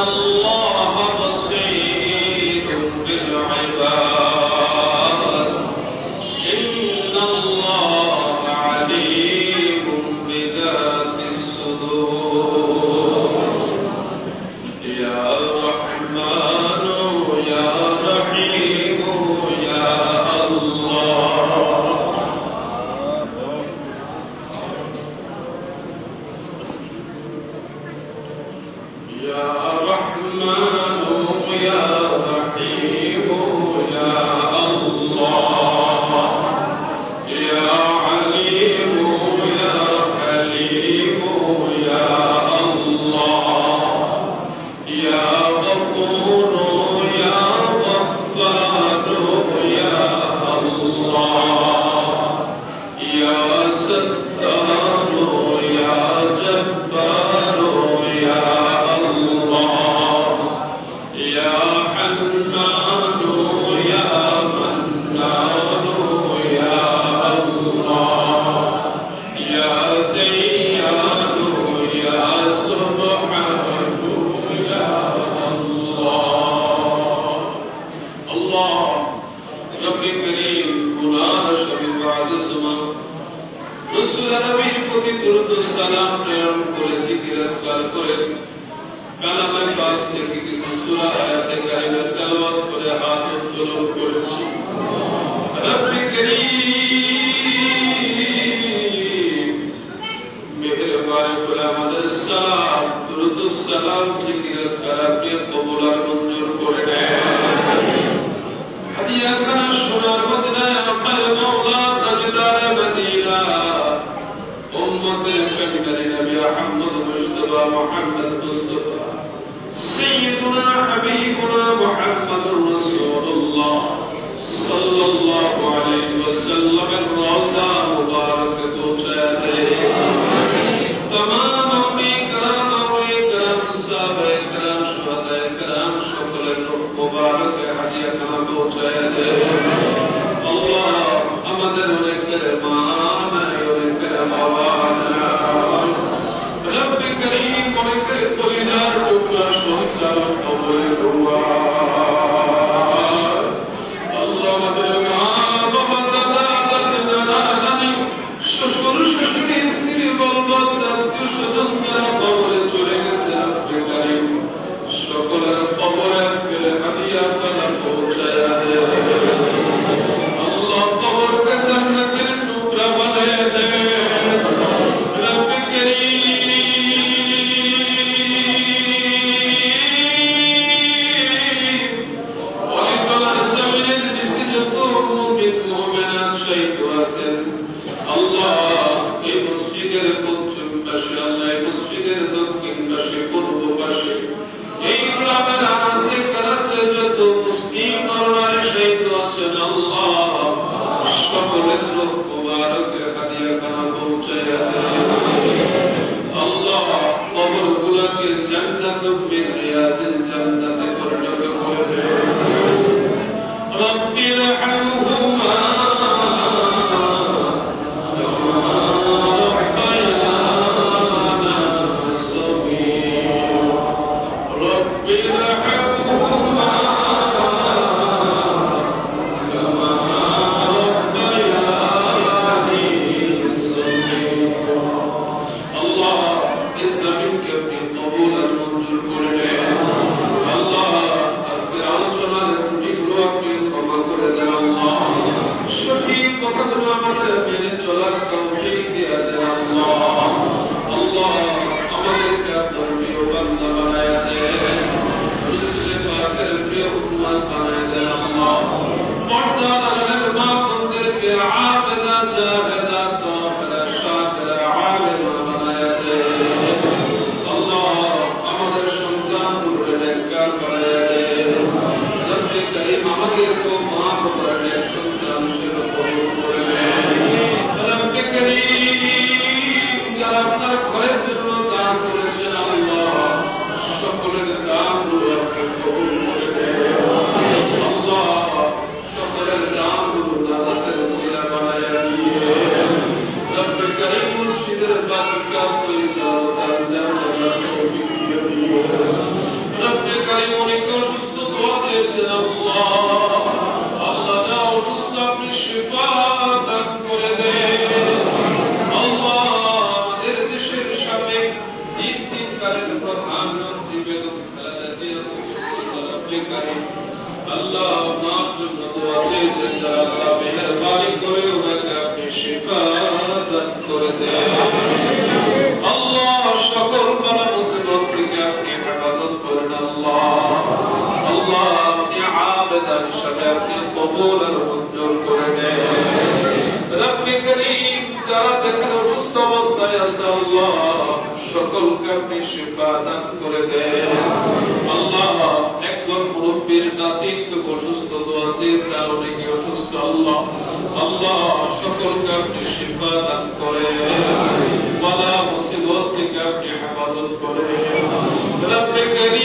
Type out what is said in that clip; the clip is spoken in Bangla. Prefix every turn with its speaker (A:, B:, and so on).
A: الله بصير بالعباد إن الله عليم بذات الصدور يا رحمن يا رحيم يا الله يا رحمن يا رحيم يا الله يا عليم يا حليم يا الله يا غفور يا غفار يا الله يا ستار يا جبار يا الله يا حنان يا منان يا الله يا ديان يا سبحان يا الله الله رب كريم قرآن شريف بعد زمان رسول নবীর প্রতি দরুদ ও সালাম প্রেরণ করে জিকির আজকার করে কালামে পাক থেকে কিছু সূরা আয়াতে কারিমা তেলাওয়াত করে হাত উত্তোলন করেছি রব্বি করিম মেহেরবান করে আমাদের সালাম দরুদ ও সালাম জিকির আজকার আপনি কবুল আর মঞ্জুর করে নেন হাদিয়া খানা সোনার মদিনায় আকাল মাওলা তাজদার মদিনা উম্মতের কবির নবী আহমদ মুস্তাফা মুহাম্মদ মুস্তাফা সাইয়্যিদুনা হাবিবুনা মুহাম্মাদুর রাসূলুল্লাহ সাল্লাল্লাহু আলাইহি ওয়াসাল্লামের রওজা মুবারক পৌঁছায় দেয় तमाम अंबिया کرام औलिया کرام साहबे کرام शुहदाए کرام সকলের রূহ মুবারক হাদিয়া খানা পৌঁছায় দেয় আল্লাহ আমাদের অনেকের মা নাই অনেকের বাবা নাই রব্বি করিম অনেকের কলিজার টুকরা সন্তান কবরে দুয়ার আল্লাহ আমাদের মা বাবা দাদা দাদি নানা নানি শ্বশুর শাশুড়ি স্ত্রী বল বাচ্চা আত্মীয় স্বজন যারা কবরে চলে গেছে রব্বি করিম সকলের কবরে আজকে হাদিয়া খানা পৌঁছায় দেয় আল্লাহ কবরকে জান্নাতের টুকরা বানায় দেয় রব্বি করিম ওয়ালিদুল জমিনের নিচে যত মুমিন মুমিনাত শহীদ আছেন আল্লাহ এই মসজিদের পশ্চিম পাশে আল্লাহ এই মসজিদের দক্ষিণ পাশে পূর্ব পাশে এই গ্রামের আনাচে কানাচে যত মুসলিম নর-নারী শহীদ আছেন আল্লাহ সকলের রূহ মুবারক হাদিয়া খানা পৌঁছায় দেয় আল্লাহ কবরগুলোকে জান্নাতুল মিন রিয়াজিল জান্নাতে পরিণত করে দেয় রব্বির হামহুমা করেন প্রধানমন্ত্রী বেগম খালেদা জিয়া রব্বি করিম আল্লাহ ওনার জন্য দোয়া চেয়েছেন যারা আল্লাহ মেহেরবানি করে ওনাকে আপনি শিফা দান করে দেন আল্লাহ সকল বালা মুসিবত থেকে আপনি হেফাজত করেন আল্লাহ আপনি আবেদা হিসাবে আপনি কবুল আর মঞ্জুর করে দেন রব্বি করিম যারা যেখানে অসুস্থ অবস্থায় আছে আল্লাহ সকলকে আপনি শিফা দান করে দেন আল্লাহ একজন মুরব্বীর নাতিকে অসুস্থ দোয়া চেয়েছে অনেকে অসুস্থ আল্লাহ সকলকে আপনি শিফা দান করে বালা মুসিবত থেকে আপনি হেফাজত করে রব্বি করিম